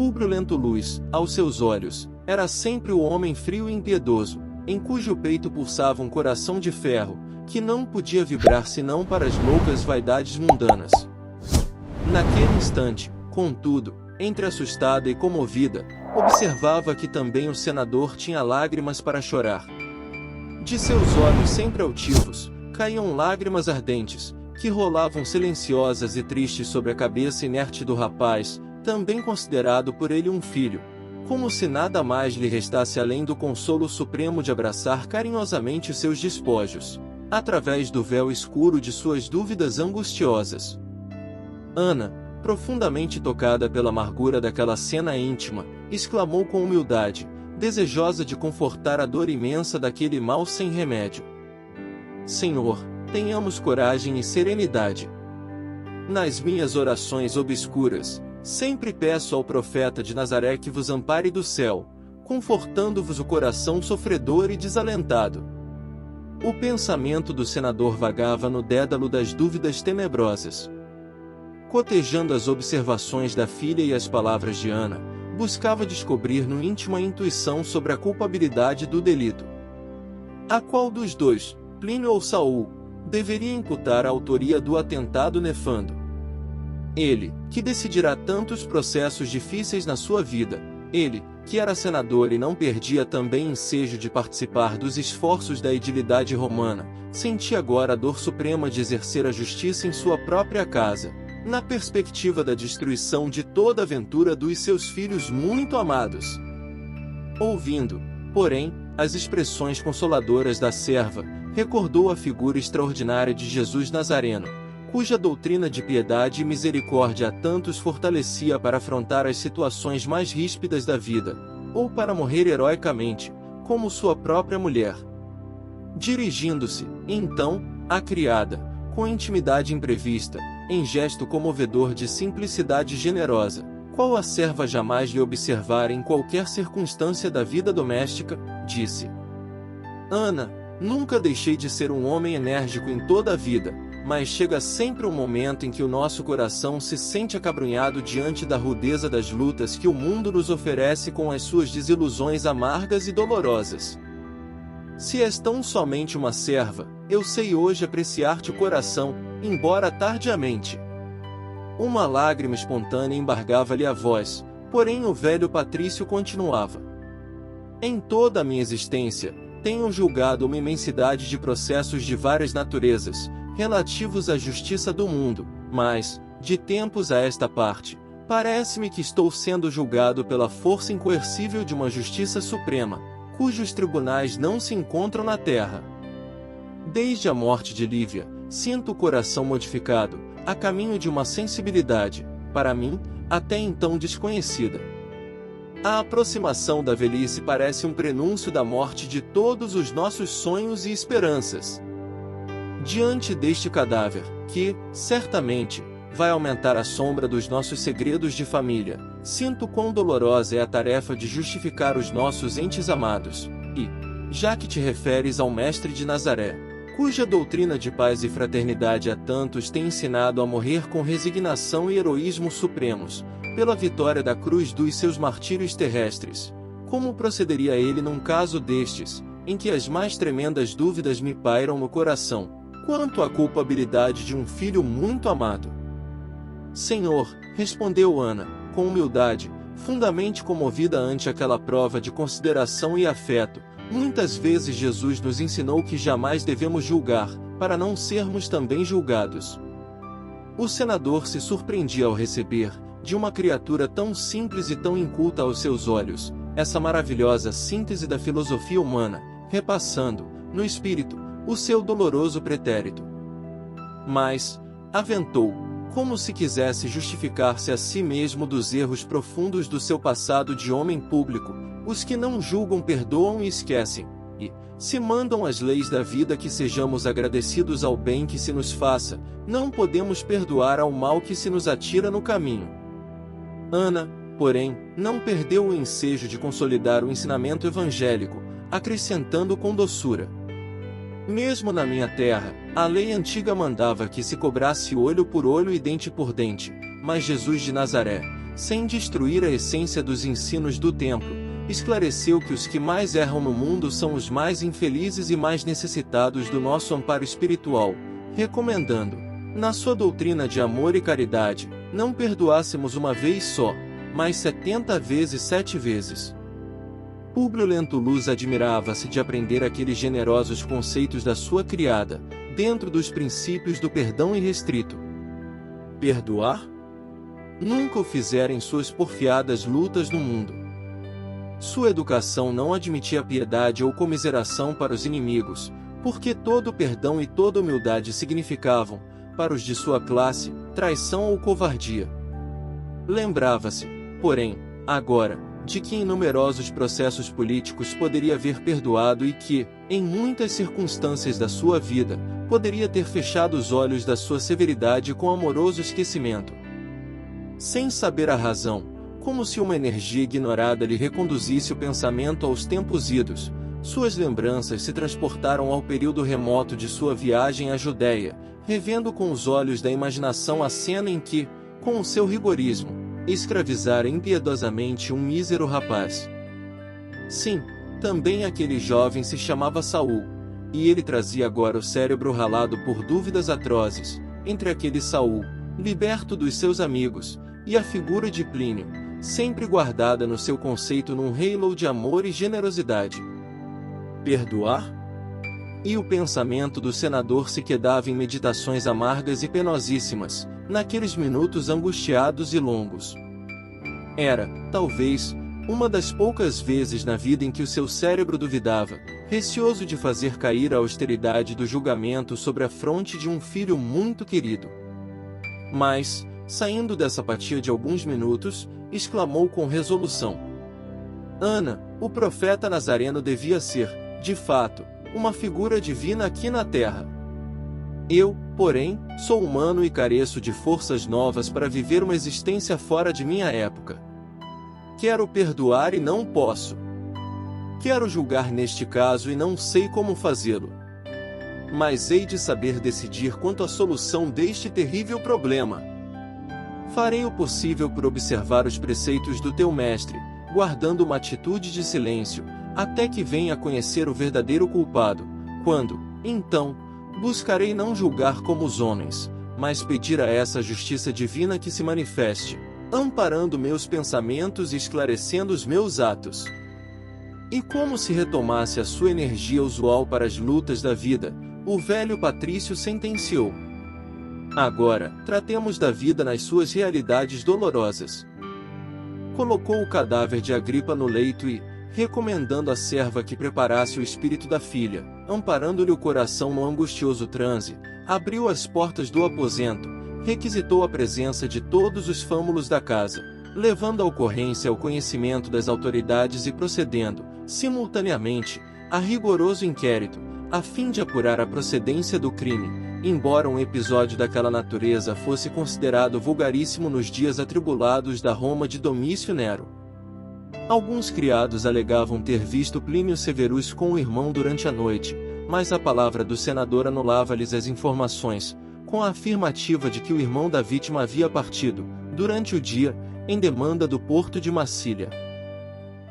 Públio Lentulus, aos seus olhos, era sempre o homem frio e impiedoso, em cujo peito pulsava um coração de ferro, que não podia vibrar senão para as loucas vaidades mundanas. Naquele instante, contudo, entre assustada e comovida, observava que também o senador tinha lágrimas para chorar. De seus olhos sempre altivos, caíam lágrimas ardentes, que rolavam silenciosas e tristes sobre a cabeça inerte do rapaz, também considerado por ele um filho, como se nada mais lhe restasse além do consolo supremo de abraçar carinhosamente seus despojos, através do véu escuro de suas dúvidas angustiosas. Ana, profundamente tocada pela amargura daquela cena íntima, exclamou com humildade, desejosa de confortar a dor imensa daquele mal sem remédio: Senhor, tenhamos coragem e serenidade. Nas minhas orações obscuras, sempre peço ao profeta de Nazaré que vos ampare do céu, confortando-vos o coração sofredor e desalentado. O pensamento do senador vagava no dédalo das dúvidas tenebrosas. Cotejando as observações da filha e as palavras de Ana, buscava descobrir no íntimo a intuição sobre a culpabilidade do delito. A qual dos dois, Plínio ou Saul, deveria imputar a autoria do atentado nefando? Ele, que decidirá tantos processos difíceis na sua vida, ele, que era senador e não perdia também ensejo de participar dos esforços da edilidade romana, sentia agora a dor suprema de exercer a justiça em sua própria casa, na perspectiva da destruição de toda a ventura dos seus filhos muito amados. Ouvindo, porém, as expressões consoladoras da serva, recordou a figura extraordinária de Jesus Nazareno, cuja doutrina de piedade e misericórdia a tantos fortalecia para afrontar as situações mais ríspidas da vida, ou para morrer heroicamente, como sua própria mulher. Dirigindo-se, então, à criada, com intimidade imprevista, em gesto comovedor de simplicidade generosa, qual a serva jamais lhe observara em qualquer circunstância da vida doméstica, disse: Ana, nunca deixei de ser um homem enérgico em toda a vida, mas chega sempre um momento em que o nosso coração se sente acabrunhado diante da rudeza das lutas que o mundo nos oferece com as suas desilusões amargas e dolorosas. Se és tão somente uma serva, eu sei hoje apreciar-te o coração, embora tardiamente. Uma lágrima espontânea embargava-lhe a voz, porém o velho patrício continuava: Em toda a minha existência, tenho julgado uma imensidade de processos de várias naturezas, relativos à justiça do mundo, mas, de tempos a esta parte, parece-me que estou sendo julgado pela força incoercível de uma justiça suprema, cujos tribunais não se encontram na terra. Desde a morte de Lívia, sinto o coração modificado, a caminho de uma sensibilidade, para mim, até então desconhecida. A aproximação da velhice parece um prenúncio da morte de todos os nossos sonhos e esperanças. Diante deste cadáver, que, certamente, vai aumentar a sombra dos nossos segredos de família, sinto quão dolorosa é a tarefa de justificar os nossos entes amados, e, já que te referes ao Mestre de Nazaré, cuja doutrina de paz e fraternidade a tantos tem ensinado a morrer com resignação e heroísmo supremos, pela vitória da cruz dos seus martírios terrestres, como procederia ele num caso destes, em que as mais tremendas dúvidas me pairam no coração, quanto à culpabilidade de um filho muito amado? Senhor, respondeu Ana, com humildade, fundamente comovida ante aquela prova de consideração e afeto, muitas vezes Jesus nos ensinou que jamais devemos julgar, para não sermos também julgados. O senador se surpreendia ao receber, de uma criatura tão simples e tão inculta aos seus olhos, essa maravilhosa síntese da filosofia humana, repassando, no espírito, o seu doloroso pretérito. Mas, aventou, como se quisesse justificar-se a si mesmo dos erros profundos do seu passado de homem público, os que não julgam perdoam e esquecem, e, se mandam as leis da vida que sejamos agradecidos ao bem que se nos faça, não podemos perdoar ao mal que se nos atira no caminho. Ana, porém, não perdeu o ensejo de consolidar o ensinamento evangélico, acrescentando com doçura: Mesmo na minha terra, a lei antiga mandava que se cobrasse olho por olho e dente por dente, mas Jesus de Nazaré, sem destruir a essência dos ensinos do templo, esclareceu que os que mais erram no mundo são os mais infelizes e mais necessitados do nosso amparo espiritual, recomendando, na sua doutrina de amor e caridade, não perdoássemos uma vez só, mas 70 vezes 7 vezes. Públio Lentulus admirava-se de aprender aqueles generosos conceitos da sua criada, dentro dos princípios do perdão irrestrito. Perdoar? Nunca o fizera em suas porfiadas lutas no mundo. Sua educação não admitia piedade ou comiseração para os inimigos, porque todo perdão e toda humildade significavam, para os de sua classe, traição ou covardia. Lembrava-se, porém, agora, de que em numerosos processos políticos poderia haver perdoado e que, em muitas circunstâncias da sua vida, poderia ter fechado os olhos da sua severidade com amoroso esquecimento. Sem saber a razão, como se uma energia ignorada lhe reconduzisse o pensamento aos tempos idos, suas lembranças se transportaram ao período remoto de sua viagem à Judéia, revendo com os olhos da imaginação a cena em que, com o seu rigorismo, escravizara impiedosamente um mísero rapaz. Sim, também aquele jovem se chamava Saul, e ele trazia agora o cérebro ralado por dúvidas atrozes, entre aquele Saul, liberto dos seus amigos, e a figura de Plínio, sempre guardada no seu conceito num halo de amor e generosidade. Perdoar? E o pensamento do senador se quedava em meditações amargas e penosíssimas, naqueles minutos angustiados e longos. Era, talvez, uma das poucas vezes na vida em que o seu cérebro duvidava, receoso de fazer cair a austeridade do julgamento sobre a fronte de um filho muito querido. Mas, saindo dessa apatia de alguns minutos, exclamou com resolução: Ana, o profeta Nazareno devia ser, de fato, uma figura divina aqui na terra. Eu, porém, sou humano e careço de forças novas para viver uma existência fora de minha época. Quero perdoar e não posso. Quero julgar neste caso e não sei como fazê-lo. Mas hei de saber decidir quanto à solução deste terrível problema. Farei o possível por observar os preceitos do teu mestre, guardando uma atitude de silêncio, até que venha a conhecer o verdadeiro culpado, quando, então, buscarei não julgar como os homens, mas pedir a essa justiça divina que se manifeste, amparando meus pensamentos e esclarecendo os meus atos. E como se retomasse a sua energia usual para as lutas da vida, o velho patrício sentenciou: Agora, tratemos da vida nas suas realidades dolorosas. Colocou o cadáver de Agripa no leito e, recomendando à serva que preparasse o espírito da filha, amparando-lhe o coração no angustioso transe, abriu as portas do aposento, requisitou a presença de todos os fâmulos da casa, levando a ocorrência ao conhecimento das autoridades e procedendo, simultaneamente, a rigoroso inquérito, a fim de apurar a procedência do crime, embora um episódio daquela natureza fosse considerado vulgaríssimo nos dias atribulados da Roma de Domício Nero. Alguns criados alegavam ter visto Plínio Severus com o irmão durante a noite, mas a palavra do senador anulava-lhes as informações, com a afirmativa de que o irmão da vítima havia partido, durante o dia, em demanda do porto de Massília.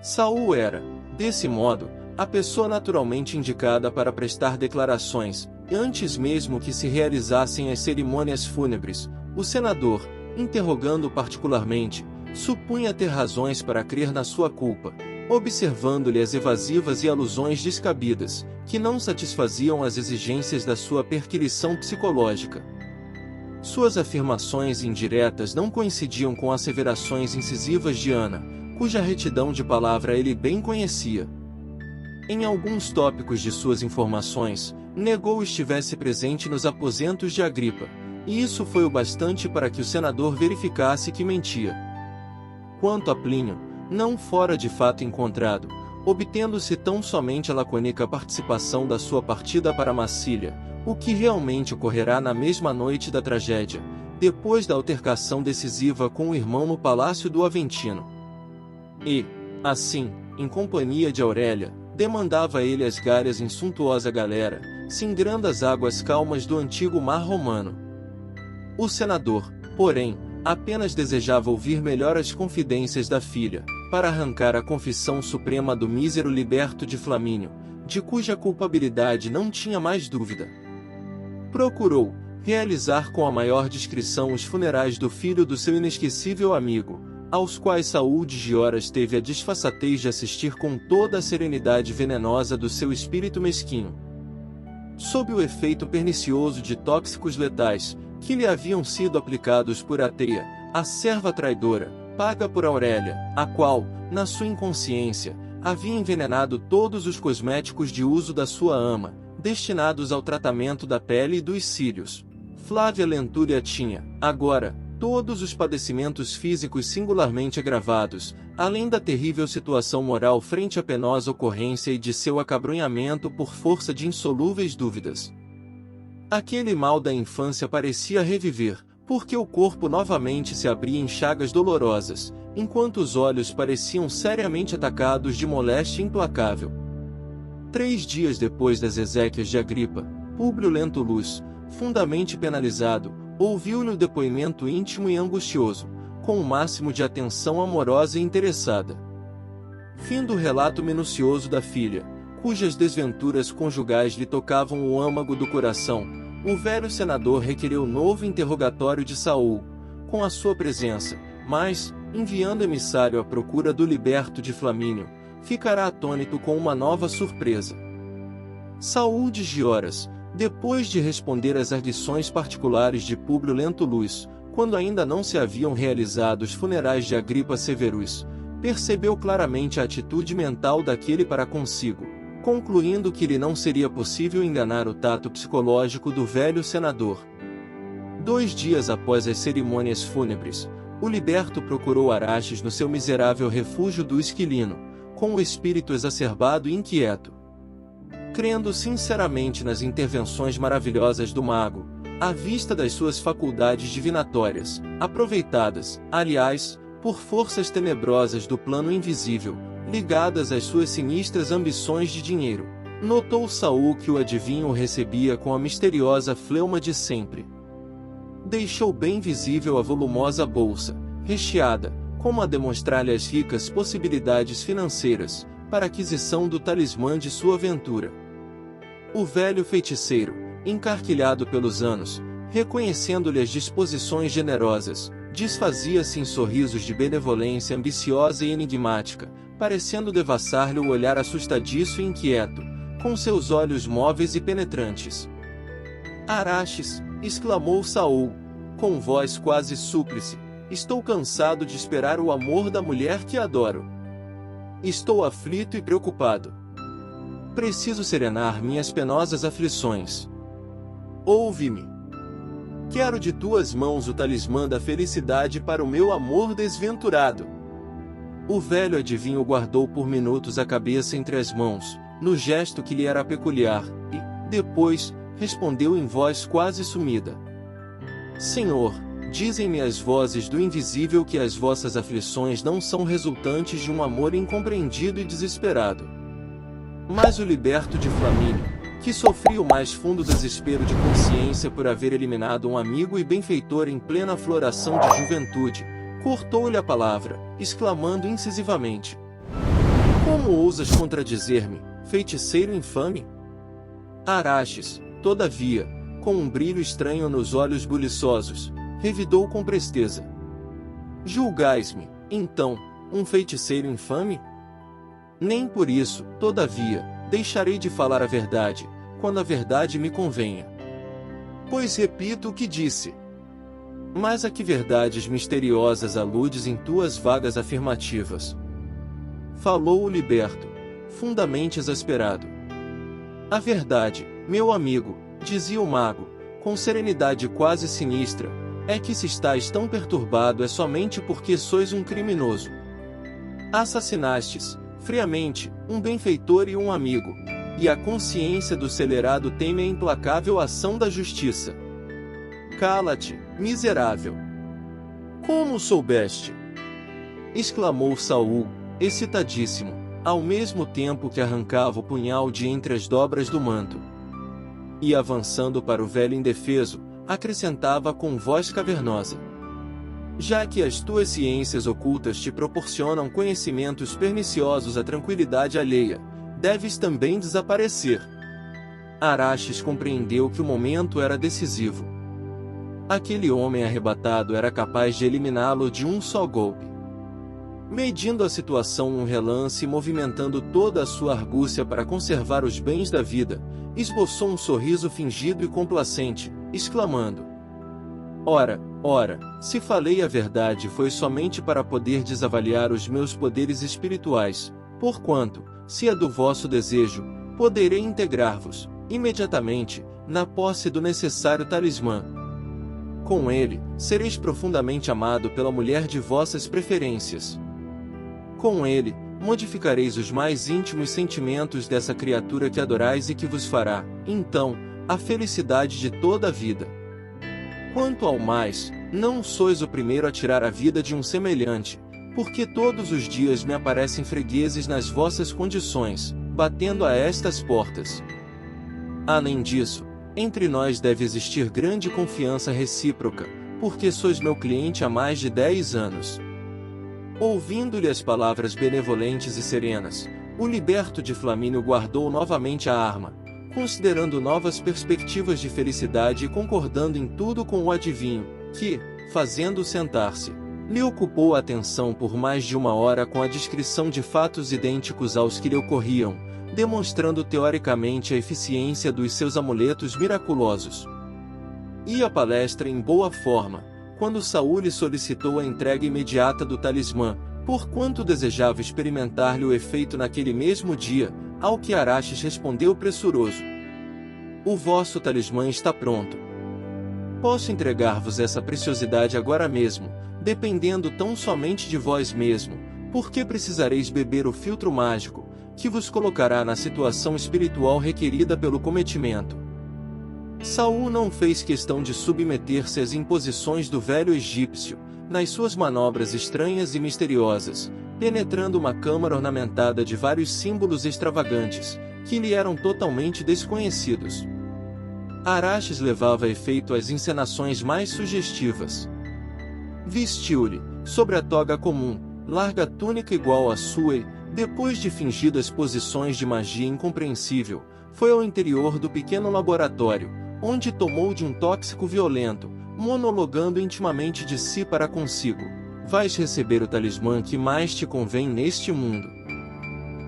Saul era, desse modo, a pessoa naturalmente indicada para prestar declarações, e antes mesmo que se realizassem as cerimônias fúnebres, o senador, interrogando particularmente, supunha ter razões para crer na sua culpa, observando-lhe as evasivas e alusões descabidas, que não satisfaziam as exigências da sua perquisição psicológica. Suas afirmações indiretas não coincidiam com asseverações incisivas de Ana, cuja retidão de palavra ele bem conhecia. Em alguns tópicos de suas informações, negou estivesse presente nos aposentos de Agripa, e isso foi o bastante para que o senador verificasse que mentia. Quanto a Plínio, não fora de fato encontrado, obtendo-se tão somente a lacônica participação da sua partida para Massília, o que realmente ocorrerá na mesma noite da tragédia, depois da altercação decisiva com o irmão no palácio do Aventino. E, assim, em companhia de Aurélia, demandava ele as galhas em suntuosa galera, singrando as águas calmas do antigo mar romano. O senador, porém, apenas desejava ouvir melhor as confidências da filha, para arrancar a confissão suprema do mísero Liberto de Flamínio, de cuja culpabilidade não tinha mais dúvida. Procurou realizar com a maior discrição os funerais do filho do seu inesquecível amigo, aos quais Saul de Gioras teve a disfarçatez de assistir com toda a serenidade venenosa do seu espírito mesquinho. Sob o efeito pernicioso de tóxicos letais, que lhe haviam sido aplicados por Ateia, a serva traidora, paga por Aurélia, a qual, na sua inconsciência, havia envenenado todos os cosméticos de uso da sua ama, destinados ao tratamento da pele e dos cílios. Flávia Lentúria tinha, agora, todos os padecimentos físicos singularmente agravados, além da terrível situação moral frente à penosa ocorrência e de seu acabrunhamento por força de insolúveis dúvidas. Aquele mal da infância parecia reviver, porque o corpo novamente se abria em chagas dolorosas, enquanto os olhos pareciam seriamente atacados de moléstia implacável. 3 dias depois das exéquias de Agripa, Públio Lentulus, fundamente penalizado, ouviu-lhe o depoimento íntimo e angustioso, com o máximo de atenção amorosa e interessada. Fim do relato minucioso da filha, cujas desventuras conjugais lhe tocavam o âmago do coração. O velho senador requereu novo interrogatório de Saul, com a sua presença, mas, enviando emissário à procura do Liberto de Flamínio, ficará atônito com uma nova surpresa. Saul de Gioras, depois de responder às arguições particulares de Públio Lentulus, quando ainda não se haviam realizado os funerais de Agripa Severus, percebeu claramente a atitude mental daquele para consigo, concluindo que lhe não seria possível enganar o tato psicológico do velho senador. 2 dias após as cerimônias fúnebres, o Liberto procurou Araxes no seu miserável refúgio do Esquilino, com o espírito exacerbado e inquieto. Crendo sinceramente nas intervenções maravilhosas do mago, à vista das suas faculdades divinatórias, aproveitadas, aliás, por forças tenebrosas do plano invisível, ligadas às suas sinistras ambições de dinheiro, notou Saul que o adivinho o recebia com a misteriosa fleuma de sempre. Deixou bem visível a volumosa bolsa, recheada, como a demonstrar-lhe as ricas possibilidades financeiras, para a aquisição do talismã de sua aventura. O velho feiticeiro, encarquilhado pelos anos, reconhecendo-lhe as disposições generosas, desfazia-se em sorrisos de benevolência ambiciosa e enigmática, parecendo devassar-lhe o olhar assustadiço e inquieto, com seus olhos móveis e penetrantes. Araxes, exclamou Saul, com voz quase súplice, estou cansado de esperar o amor da mulher que adoro. Estou aflito e preocupado. Preciso serenar minhas penosas aflições. Ouve-me. Quero de tuas mãos o talismã da felicidade para o meu amor desventurado. O velho adivinho guardou por minutos a cabeça entre as mãos, no gesto que lhe era peculiar, e, depois, respondeu em voz quase sumida. Senhor, dizem-me as vozes do invisível que as vossas aflições não são resultantes de um amor incompreendido e desesperado. Mas o Liberto de Flamínio, que sofria o mais fundo desespero de consciência por haver eliminado um amigo e benfeitor em plena floração de juventude, cortou-lhe a palavra, exclamando incisivamente: Como ousas contradizer-me, feiticeiro infame? Araxes, todavia, com um brilho estranho nos olhos buliçosos, revidou com presteza: Julgais-me, então, um feiticeiro infame? Nem por isso, todavia, deixarei de falar a verdade, quando a verdade me convenha. Pois repito o que disse. Mas a que verdades misteriosas aludes em tuas vagas afirmativas? Falou o Liberto, fundamente exasperado. A verdade, meu amigo, dizia o mago, com serenidade quase sinistra, é que se estáis tão perturbado é somente porque sois um criminoso. Assassinastes, friamente, um benfeitor e um amigo, e a consciência do celerado teme a implacável ação da justiça. Cala-te, miserável! Como soubeste? Exclamou Saul, excitadíssimo, ao mesmo tempo que arrancava o punhal de entre as dobras do manto. E avançando para o velho indefeso, acrescentava com voz cavernosa: Já que as tuas ciências ocultas te proporcionam conhecimentos perniciosos à tranquilidade alheia, deves também desaparecer. Araxes compreendeu que o momento era decisivo. Aquele homem arrebatado era capaz de eliminá-lo de um só golpe. Medindo a situação num relance e movimentando toda a sua argúcia para conservar os bens da vida, esboçou um sorriso fingido e complacente, exclamando: Ora, se falei a verdade foi somente para poder desavaliar os meus poderes espirituais, porquanto, se é do vosso desejo, poderei integrar-vos, imediatamente, na posse do necessário talismã. Com ele, sereis profundamente amado pela mulher de vossas preferências. Com ele, modificareis os mais íntimos sentimentos dessa criatura que adorais e que vos fará, então, a felicidade de toda a vida. Quanto ao mais, não sois o primeiro a tirar a vida de um semelhante, porque todos os dias me aparecem fregueses nas vossas condições, batendo a estas portas. Além disso, entre nós deve existir grande confiança recíproca, porque sois meu cliente há mais de 10 anos. Ouvindo-lhe as palavras benevolentes e serenas, o liberto de Flamínio guardou novamente a arma, considerando novas perspectivas de felicidade e concordando em tudo com o adivinho, que, fazendo-o sentar-se, lhe ocupou a atenção por mais de 1 hora com a descrição de fatos idênticos aos que lhe ocorriam, demonstrando teoricamente a eficiência dos seus amuletos miraculosos. E a palestra em boa forma, quando Saul lhe solicitou a entrega imediata do talismã, porquanto desejava experimentar-lhe o efeito naquele mesmo dia, ao que Araxes respondeu pressuroso: O vosso talismã está pronto. Posso entregar-vos essa preciosidade agora mesmo, dependendo tão somente de vós mesmo, porque precisareis beber o filtro mágico, que vos colocará na situação espiritual requerida pelo cometimento. Saul não fez questão de submeter-se às imposições do velho egípcio, nas suas manobras estranhas e misteriosas, penetrando uma câmara ornamentada de vários símbolos extravagantes, que lhe eram totalmente desconhecidos. Araxes levava a efeito as encenações mais sugestivas. Vestiu-lhe, sobre a toga comum, larga túnica igual à sua e, depois de fingidas posições de magia incompreensível, foi ao interior do pequeno laboratório, onde tomou de um tóxico violento, monologando intimamente de si para consigo: Vais receber o talismã que mais te convém neste mundo.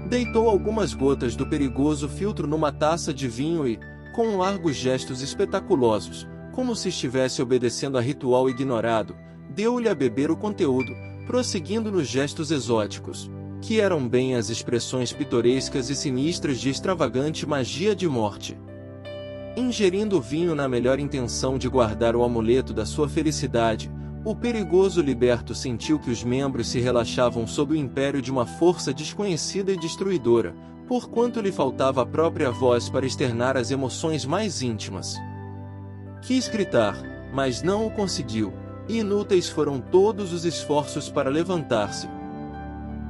Deitou algumas gotas do perigoso filtro numa taça de vinho e, com largos gestos espetaculosos, como se estivesse obedecendo a ritual ignorado, deu-lhe a beber o conteúdo, prosseguindo nos gestos exóticos, que eram bem as expressões pitorescas e sinistras de extravagante magia de morte. Ingerindo o vinho na melhor intenção de guardar o amuleto da sua felicidade, o perigoso liberto sentiu que os membros se relaxavam sob o império de uma força desconhecida e destruidora, porquanto lhe faltava a própria voz para externar as emoções mais íntimas. Quis gritar, mas não o conseguiu, e inúteis foram todos os esforços para levantar-se.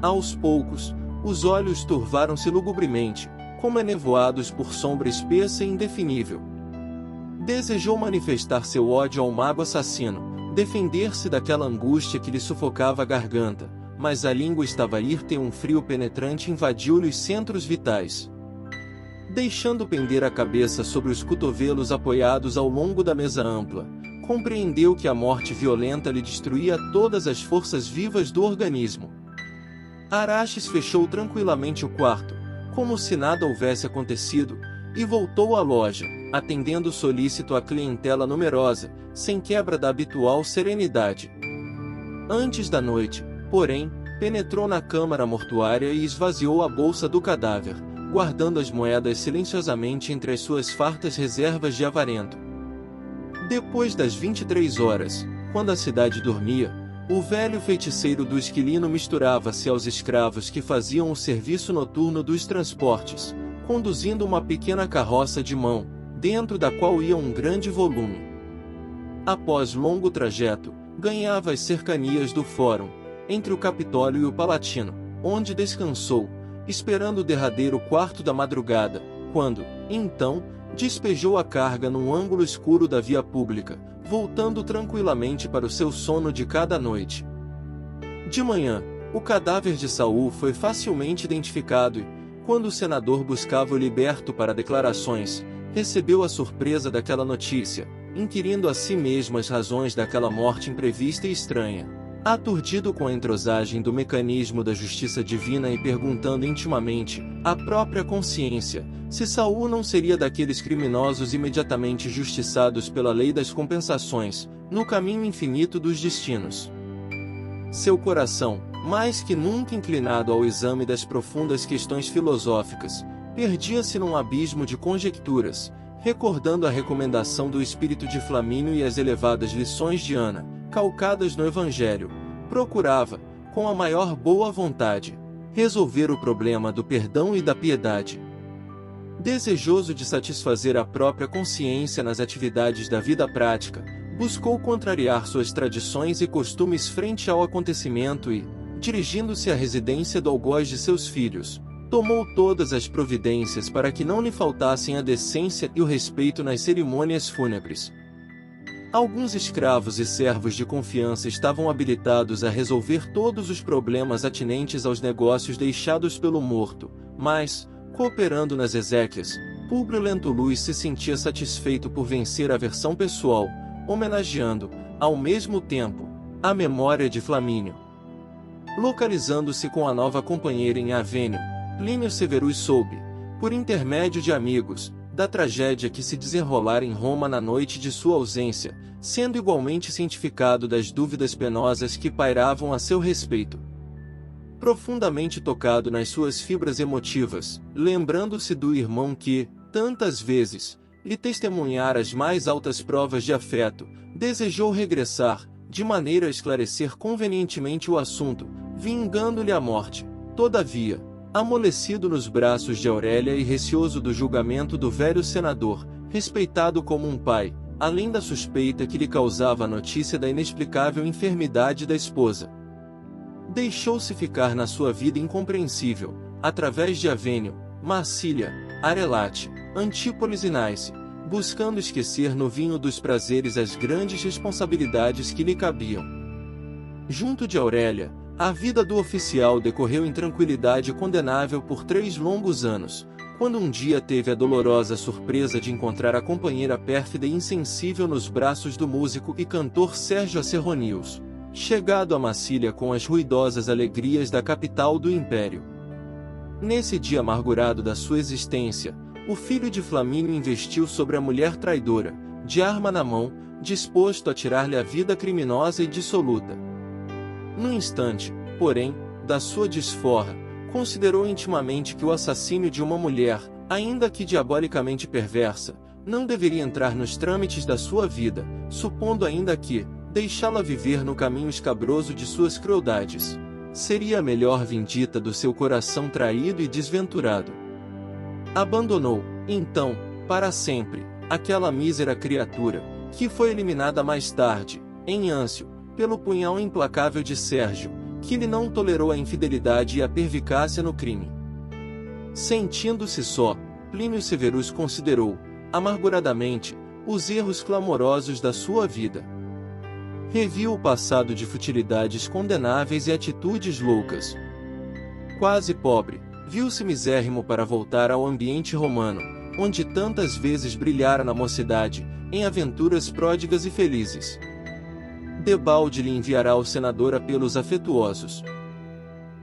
Aos poucos, os olhos turvaram-se lugubremente, como enevoados por sombra espessa e indefinível. Desejou manifestar seu ódio ao mago assassino, defender-se daquela angústia que lhe sufocava a garganta, mas a língua estava hirta e um frio penetrante invadiu-lhe os centros vitais. Deixando pender a cabeça sobre os cotovelos apoiados ao longo da mesa ampla, compreendeu que a morte violenta lhe destruía todas as forças vivas do organismo. Araxes fechou tranquilamente o quarto, como se nada houvesse acontecido, e voltou à loja, atendendo solícito a clientela numerosa, sem quebra da habitual serenidade. Antes da noite, porém, penetrou na câmara mortuária e esvaziou a bolsa do cadáver, guardando as moedas silenciosamente entre as suas fartas reservas de avarento. Depois das 23 horas, quando a cidade dormia, o velho feiticeiro do esquilino misturava-se aos escravos que faziam o serviço noturno dos transportes, conduzindo uma pequena carroça de mão, dentro da qual ia um grande volume. Após longo trajeto, ganhava as cercanias do Fórum, entre o Capitólio e o Palatino, onde descansou, esperando o derradeiro quarto da madrugada, quando, então, Despejou a carga num ângulo escuro da via pública, voltando tranquilamente para o seu sono de cada noite. De manhã, o cadáver de Saul foi facilmente identificado e, quando o senador buscava o liberto para declarações, recebeu a surpresa daquela notícia, inquirindo a si mesmo as razões daquela morte imprevista e estranha. Aturdido com a entrosagem do mecanismo da justiça divina e perguntando intimamente, à própria consciência, se Saul não seria daqueles criminosos imediatamente justiçados pela lei das compensações, no caminho infinito dos destinos. Seu coração, mais que nunca inclinado ao exame das profundas questões filosóficas, perdia-se num abismo de conjecturas, recordando a recomendação do espírito de Flamínio e as elevadas lições de Ana, calcadas no Evangelho. Procurava, com a maior boa vontade, resolver o problema do perdão e da piedade. Desejoso de satisfazer a própria consciência nas atividades da vida prática, buscou contrariar suas tradições e costumes frente ao acontecimento e, dirigindo-se à residência do algoz de seus filhos, tomou todas as providências para que não lhe faltassem a decência e o respeito nas cerimônias fúnebres. Alguns escravos e servos de confiança estavam habilitados a resolver todos os problemas atinentes aos negócios deixados pelo morto, mas, cooperando nas exéquias, Públio Lentulus se sentia satisfeito por vencer a aversão pessoal, homenageando, ao mesmo tempo, a memória de Flamínio. Localizando-se com a nova companheira em Avênio, Plínio Severus soube, por intermédio de amigos, da tragédia que se desenrolara em Roma na noite de sua ausência, sendo igualmente cientificado das dúvidas penosas que pairavam a seu respeito. Profundamente tocado nas suas fibras emotivas, lembrando-se do irmão que, tantas vezes, lhe testemunhara as mais altas provas de afeto, desejou regressar, de maneira a esclarecer convenientemente o assunto, vingando-lhe a morte. Todavia, amolecido nos braços de Aurélia e receoso do julgamento do velho senador, respeitado como um pai, além da suspeita que lhe causava a notícia da inexplicável enfermidade da esposa, deixou-se ficar na sua vida incompreensível, através de Avênio, Massília, Arelate, Antípolis e Nice, buscando esquecer no vinho dos prazeres as grandes responsabilidades que lhe cabiam. Junto de Aurélia, a vida do oficial decorreu em tranquilidade condenável por 3 longos anos, quando um dia teve a dolorosa surpresa de encontrar a companheira pérfida e insensível nos braços do músico e cantor Sérgio Acerronius, chegado a Massília com as ruidosas alegrias da capital do império. Nesse dia amargurado da sua existência, o filho de Flamínio investiu sobre a mulher traidora, de arma na mão, disposto a tirar-lhe a vida criminosa e dissoluta. No instante, porém, da sua desforra, considerou intimamente que o assassínio de uma mulher, ainda que diabolicamente perversa, não deveria entrar nos trâmites da sua vida, supondo ainda que, deixá-la viver no caminho escabroso de suas crueldades, seria a melhor vindita do seu coração traído e desventurado. Abandonou, então, para sempre, aquela mísera criatura, que foi eliminada mais tarde, em Âncio, pelo punhal implacável de Sérgio, que lhe não tolerou a infidelidade e a pervicácia no crime. Sentindo-se só, Plínio Severus considerou, amarguradamente, os erros clamorosos da sua vida. Reviu o passado de futilidades condenáveis e atitudes loucas. Quase pobre, viu-se misérrimo para voltar ao ambiente romano, onde tantas vezes brilhara na mocidade, em aventuras pródigas e felizes. Debalde lhe enviará o senador apelos afetuosos.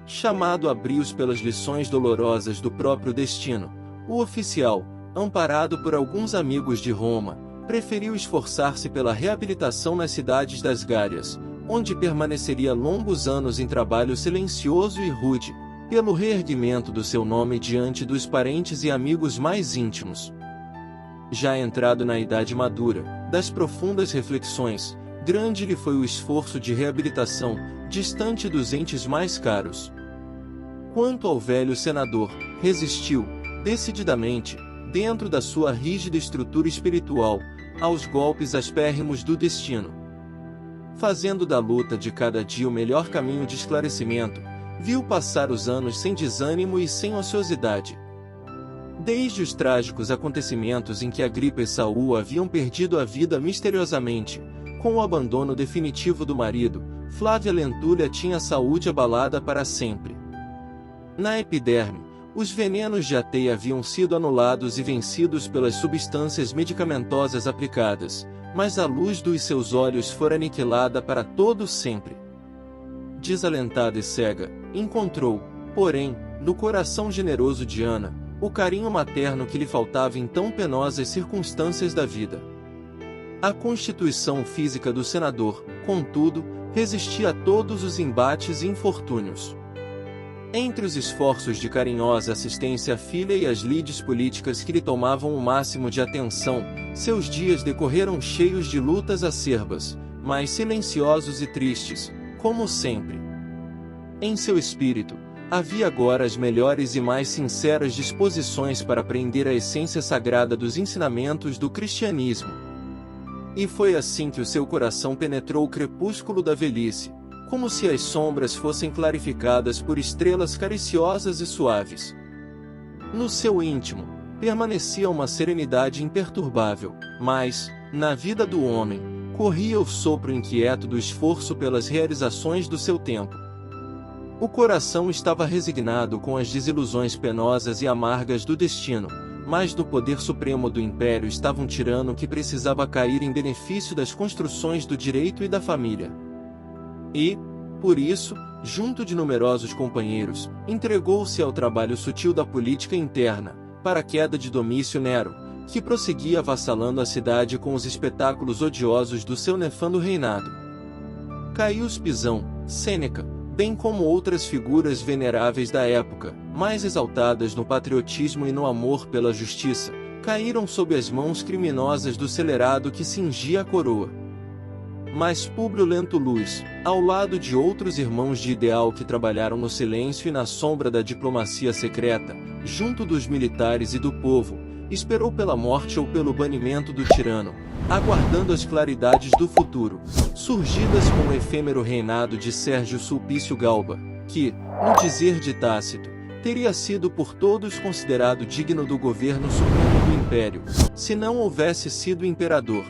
Chamado a brios pelas lições dolorosas do próprio destino, o oficial, amparado por alguns amigos de Roma, preferiu esforçar-se pela reabilitação nas cidades das Gárias, onde permaneceria longos anos em trabalho silencioso e rude, pelo reerguimento do seu nome diante dos parentes e amigos mais íntimos. Já entrado na idade madura, das profundas reflexões, grande lhe foi o esforço de reabilitação, distante dos entes mais caros. Quanto ao velho senador, resistiu, decididamente, dentro da sua rígida estrutura espiritual, aos golpes aspérrimos do destino. Fazendo da luta de cada dia o melhor caminho de esclarecimento, viu passar os anos sem desânimo e sem ociosidade. Desde os trágicos acontecimentos em que Agripa e Saul haviam perdido a vida misteriosamente, com o abandono definitivo do marido, Flávia Lentulha tinha a saúde abalada para sempre. Na epiderme, os venenos de Ateia haviam sido anulados e vencidos pelas substâncias medicamentosas aplicadas, mas a luz dos seus olhos fora aniquilada para todo sempre. Desalentada e cega, encontrou, porém, no coração generoso de Ana, o carinho materno que lhe faltava em tão penosas circunstâncias da vida. A constituição física do senador, contudo, resistia a todos os embates e infortúnios. Entre os esforços de carinhosa assistência à filha e as lides políticas que lhe tomavam o máximo de atenção, seus dias decorreram cheios de lutas acerbas, mas silenciosos e tristes, como sempre. Em seu espírito, havia agora as melhores e mais sinceras disposições para aprender a essência sagrada dos ensinamentos do cristianismo. E foi assim que o seu coração penetrou o crepúsculo da velhice, como se as sombras fossem clarificadas por estrelas cariciosas e suaves. No seu íntimo, permanecia uma serenidade imperturbável, mas, na vida do homem, corria o sopro inquieto do esforço pelas realizações do seu tempo. O coração estava resignado com as desilusões penosas e amargas do destino, mas do poder supremo do império estava um tirano que precisava cair em benefício das construções do direito e da família. E, por isso, junto de numerosos companheiros, entregou-se ao trabalho sutil da política interna, para a queda de Domício Nero, que prosseguia avassalando a cidade com os espetáculos odiosos do seu nefando reinado. Caius Pisão, Sêneca, bem como outras figuras veneráveis da época, mais exaltadas no patriotismo e no amor pela justiça, caíram sob as mãos criminosas do celerado que cingia a coroa. Mas Públio Lentulus, ao lado de outros irmãos de ideal que trabalharam no silêncio e na sombra da diplomacia secreta, junto dos militares e do povo, esperou pela morte ou pelo banimento do tirano, aguardando as claridades do futuro, surgidas com o efêmero reinado de Sérgio Sulpício Galba, que, no dizer de Tácito, teria sido por todos considerado digno do governo supremo do império, se não houvesse sido imperador.